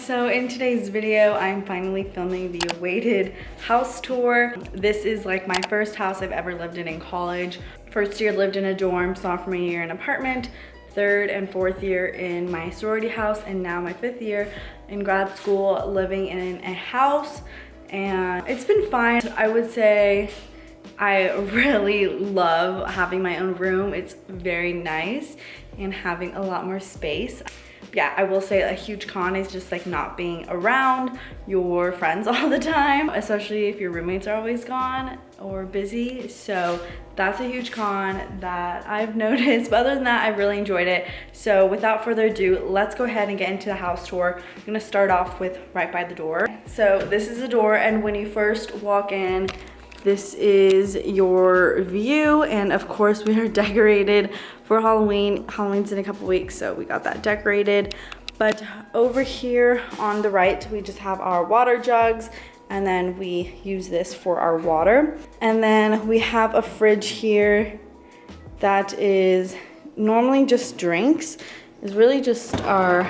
So in today's video, I'm finally filming the awaited house tour. This is like my first house I've ever lived in college. First year lived in a dorm, sophomore year in an apartment, third and fourth year in my sorority house, and now my fifth year in grad school living in a house. And it's been fine. I would say I really love having my own room. It's very nice and having a lot more space. Yeah, I will say a huge con is just like not being around your friends all the time, especially if your roommates are always gone or busy. So that's a huge con that I've noticed, but other than that, I really enjoyed it. So without further ado, let's go ahead and get into the house tour. I'm gonna start off with right by the door. So this is the door, and when you first walk in, this is your view, and of course we are decorated for Halloween. Halloween's in a couple weeks, so we got that decorated. But over here on the right, we just have our water jugs, and then we use this for our water. And then we have a fridge here that is normally just drinks. It's really just our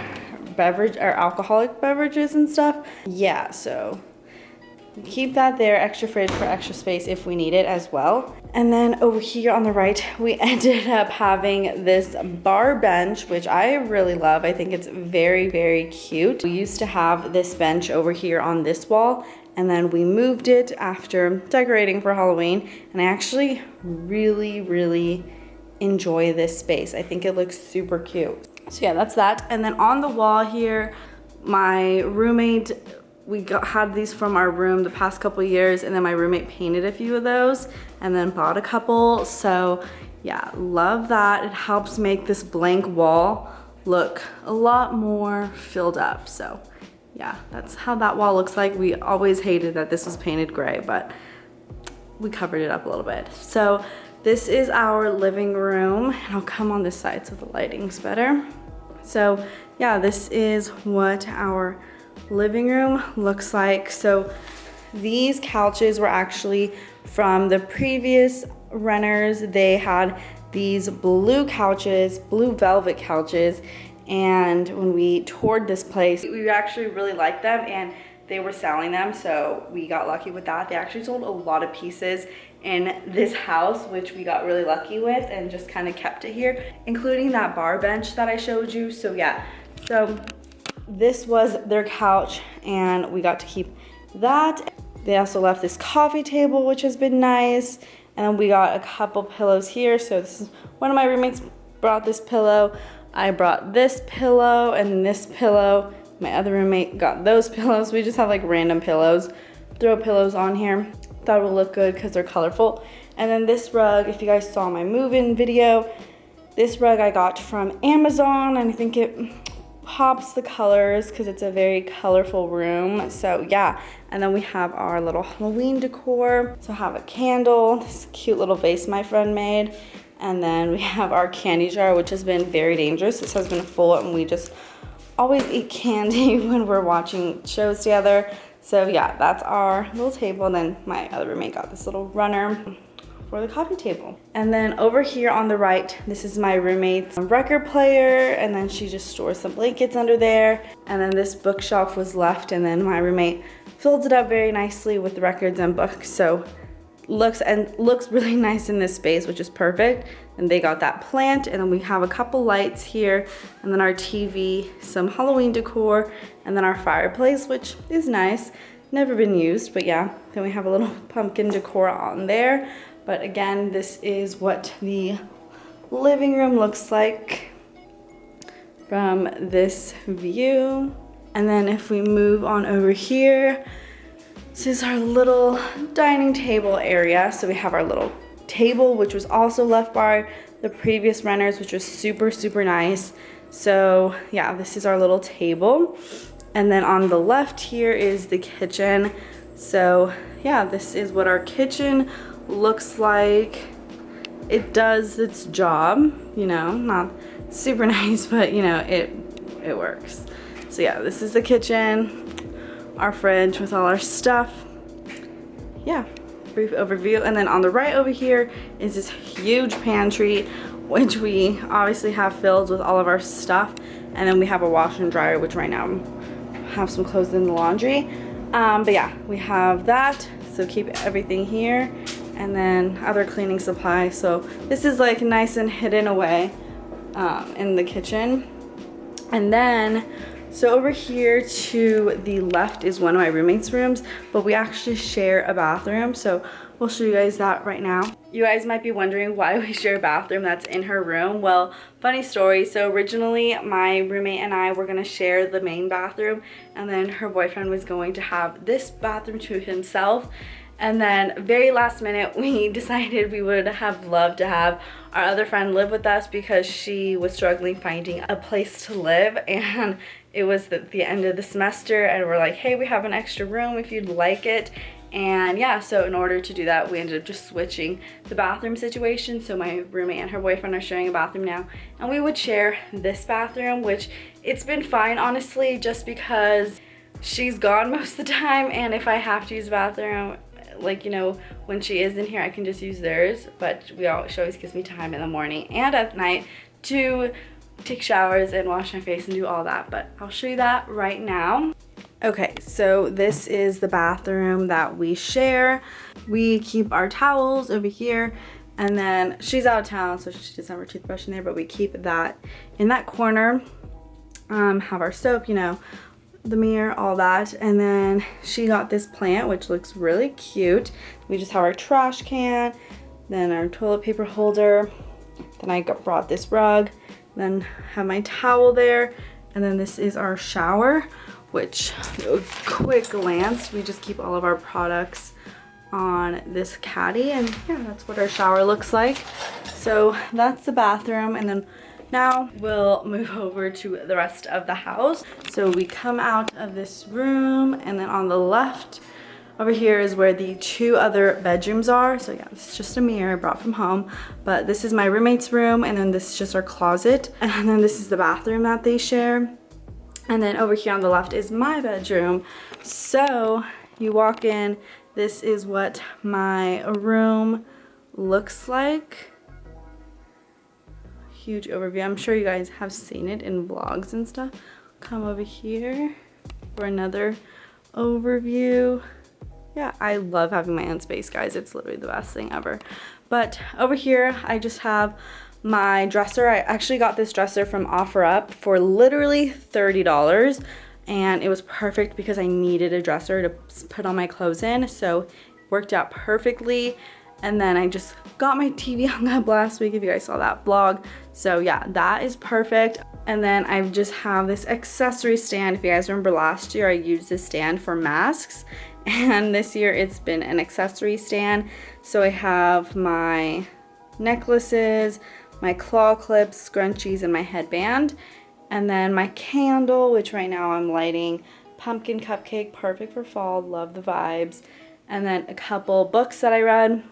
beverage, our alcoholic beverages and stuff. Yeah, so keep that there, extra fridge for extra space if we need it as well. And then over here on the right, we ended up having this bar bench, which I really love. I think it's very, very cute. We used to have this bench over here on this wall, and then we moved it after decorating for Halloween. And I actually really, really enjoy this space. I think it looks super cute. So yeah, that's that. And then on the wall here, my roommate, had these from our room the past couple years, and then my roommate painted a few of those and then bought a couple. So yeah, love that. It helps make this blank wall look a lot more filled up. So yeah, that's how that wall looks like. We always hated that this was painted gray, but we covered it up a little bit. So this is our living room, and I'll come on this side so the lighting's better. So yeah, this is what our living room looks like. So these couches were actually from the previous renters. They had these blue couches, blue velvet couches, and when we toured this place, we actually really liked them, and they were selling them, so we got lucky with that. They actually sold a lot of pieces in this house, which we got really lucky with and just kind of kept it here, including that bar bench that I showed you. So yeah, so this was their couch, and we got to keep that. They also left this coffee table, which has been nice. And then we got a couple pillows here. So this is one of my roommates brought this pillow. I brought this pillow and this pillow. My other roommate got those pillows. We just have like random pillows. Throw pillows on here. Thought it would look good because they're colorful. And then this rug, if you guys saw my move-in video, this rug I got from Amazon, and I think it pops the colors because it's a very colorful room. So yeah, and then we have our little Halloween decor. So I have a candle, this cute little vase my friend made, and then we have our candy jar, which has been very dangerous. This has been full, and we just always eat candy when we're watching shows together. So yeah, that's our little table. And then my other roommate got this little runner for the coffee table. And then over here on the right, this is my roommate's record player, and then she just stores some blankets under there. And then this bookshelf was left, and then my roommate filled it up very nicely with records and books. So looks really nice in this space, which is perfect. And they got that plant, and then we have a couple lights here, and then our TV, some Halloween decor, and then our fireplace, which is nice. Never been used, but yeah. Then we have a little pumpkin decor on there. But again, this is what the living room looks like from this view. And then if we move on over here, this is our little dining table area. So we have our little table, which was also left by the previous renters, which was super, super nice. So yeah, this is our little table. And then on the left here is the kitchen. So yeah, this is what our kitchen looks like. It does its job, you know, not super nice, but you know, it works. So yeah, this is the kitchen, our fridge with all our stuff. Yeah, brief overview. And then on the right over here is this huge pantry, which we obviously have filled with all of our stuff. And then we have a washer and dryer, which right now have some clothes in the laundry. But yeah, we have that, so keep everything here, and then other cleaning supplies. So this is like nice and hidden away in the kitchen. And then so over here to the left is one of my roommate's rooms, but we actually share a bathroom, so we'll show you guys that right now. You guys might be wondering why we share a bathroom that's in her room. Well, funny story. So originally my roommate and I were gonna share the main bathroom, and then her boyfriend was going to have this bathroom to himself. And then very last minute, we decided we would have loved to have our other friend live with us because she was struggling finding a place to live, and it was the end of the semester, and we're like, hey, we have an extra room if you'd like it. And yeah, so in order to do that, we ended up just switching the bathroom situation. So my roommate and her boyfriend are sharing a bathroom now, and we would share this bathroom, which it's been fine, honestly, just because she's gone most of the time, and if I have to use the bathroom, like, you know, when she is in here, I can just use theirs. But she always gives me time in the morning and at night to take showers and wash my face and do all that, but I'll show you that right now. Okay, so this is the bathroom that we share. We keep our towels over here, and then she's out of town, so she doesn't have her toothbrush in there, but we keep that in that corner. Have our soap, you know, the mirror, all that. And then she got this plant, which looks really cute. We just have our trash can, then our toilet paper holder, then I brought this rug, then have my towel there, and then this is our shower, which, quick glance, we just keep all of our products on this caddy, and yeah, that's what our shower looks like. So that's the bathroom, and then now we'll move over to the rest of the house. So we come out of this room, and then on the left over here is where the two other bedrooms are. So yeah, this is just a mirror I brought from home, but this is my roommate's room, and then this is just our closet, and then this is the bathroom that they share. And then over here on the left is my bedroom. So you walk in, this is what my room looks like. Huge overview. I'm sure you guys have seen it in vlogs and stuff. Come over here for another overview. Yeah, I love having my own space, guys. It's literally the best thing ever. But over here, I just have my dresser. I actually got this dresser from OfferUp for literally $30, and it was perfect because I needed a dresser to put all my clothes in, so it worked out perfectly. And then I just got my TV hung up last week, if you guys saw that vlog. So yeah, that is perfect. And then I just have this accessory stand. If you guys remember last year, I used this stand for masks, and this year it's been an accessory stand. So I have my necklaces, my claw clips, scrunchies, and my headband. And then my candle, which right now I'm lighting, pumpkin cupcake, perfect for fall, love the vibes. And then a couple books that I read.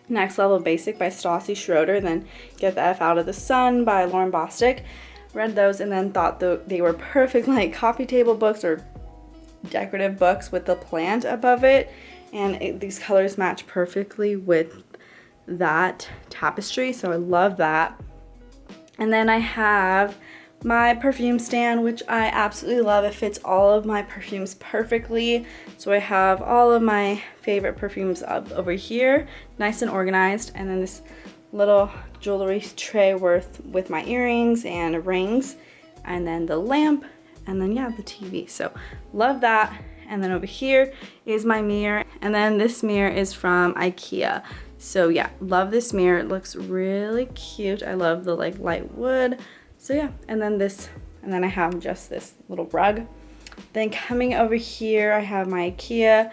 Next Level Basic by Stassi Schroeder, then Get the F Out of the Sun by Lauren Bostic. Read those and then thought they were perfect, like coffee table books or decorative books with the plant above it. And these colors match perfectly with that tapestry, so I love that. And then I have my perfume stand, which I absolutely love. It fits all of my perfumes perfectly. So I have all of my favorite perfumes up over here, nice and organized. And then this little jewelry tray with my earrings and rings, and then the lamp, and then yeah, the TV. So love that. And then over here is my mirror, and then this mirror is from IKEA. So yeah, love this mirror. It looks really cute. I love the like light wood. So yeah, and then I have just this little rug. Then coming over here, I have my IKEA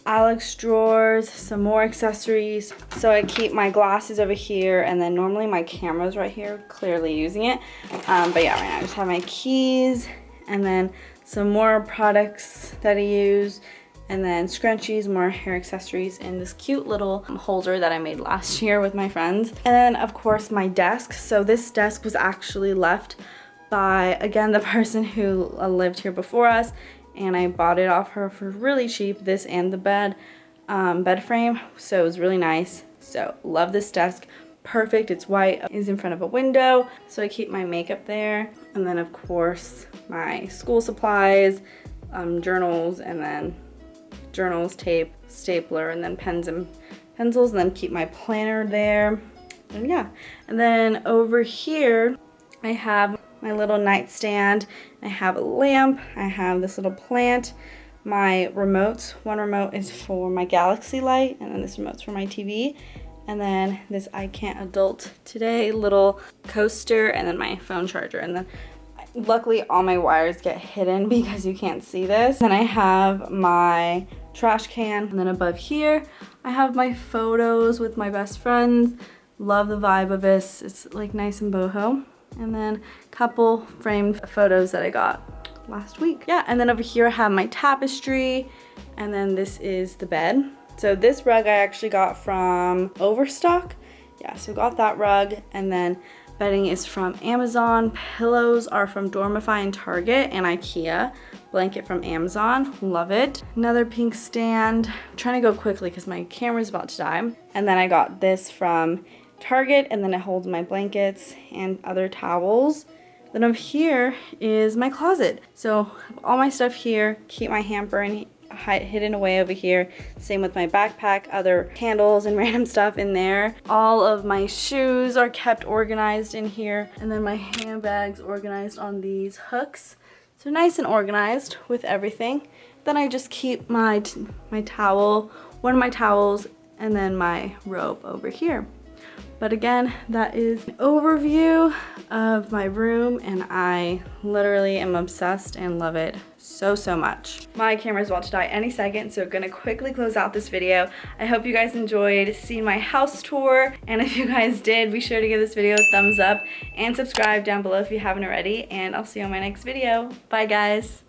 Alex drawers, some more accessories. So I keep my glasses over here, and then normally my camera's right here, clearly using it. But yeah, right now I just have my keys, and then some more products that I use, and then scrunchies, more hair accessories, and this cute little holder that I made last year with my friends. And then of course my desk. So this desk was actually left by, again, the person who lived here before us, and I bought it off her for really cheap, this and the bed frame. So it was really nice. So love this desk. Perfect. It's white, is in front of a window, so I keep my makeup there. And then of course my school supplies, journals, and then journals, tape, stapler, and then pens and pencils, and then keep my planner there. And yeah, and then over here I have my little nightstand. I have a lamp, I have this little plant, my remotes. One remote is for my Galaxy light, and then this remote's for my TV, and then this I Can't Adult Today little coaster, and then my phone charger. And then luckily all my wires get hidden because you can't see this. Then I have my trash can, and then above here I have my photos with my best friends. Love the vibe of this. It's like nice and boho. And then a couple framed photos that I got last week. Yeah, and then over here I have my tapestry, and then this is the bed. So this rug I actually got from Overstock. Yeah, so got that rug, and then bedding is from Amazon. Pillows are from Dormify and Target and IKEA. Blanket from Amazon, love it. Another pink stand. I'm trying to go quickly because my camera's about to die. And then I got this from Target, and then it holds my blankets and other towels. Then over here is my closet. So all my stuff here, keep my hamper and hidden away over here. Same with my backpack, other candles and random stuff in there. All of my shoes are kept organized in here, and then my handbags organized on these hooks. So nice and organized with everything. Then I just keep my towel, one of my towels, and then my robe over here. But again, that is an overview of my room, and I literally am obsessed and love it so much. My camera's about to die any second, so I'm gonna quickly close out this video. I hope you guys enjoyed seeing my house tour, and if you guys did, be sure to give this video a thumbs up and subscribe down below if you haven't already, and I'll see you on my next video. Bye guys.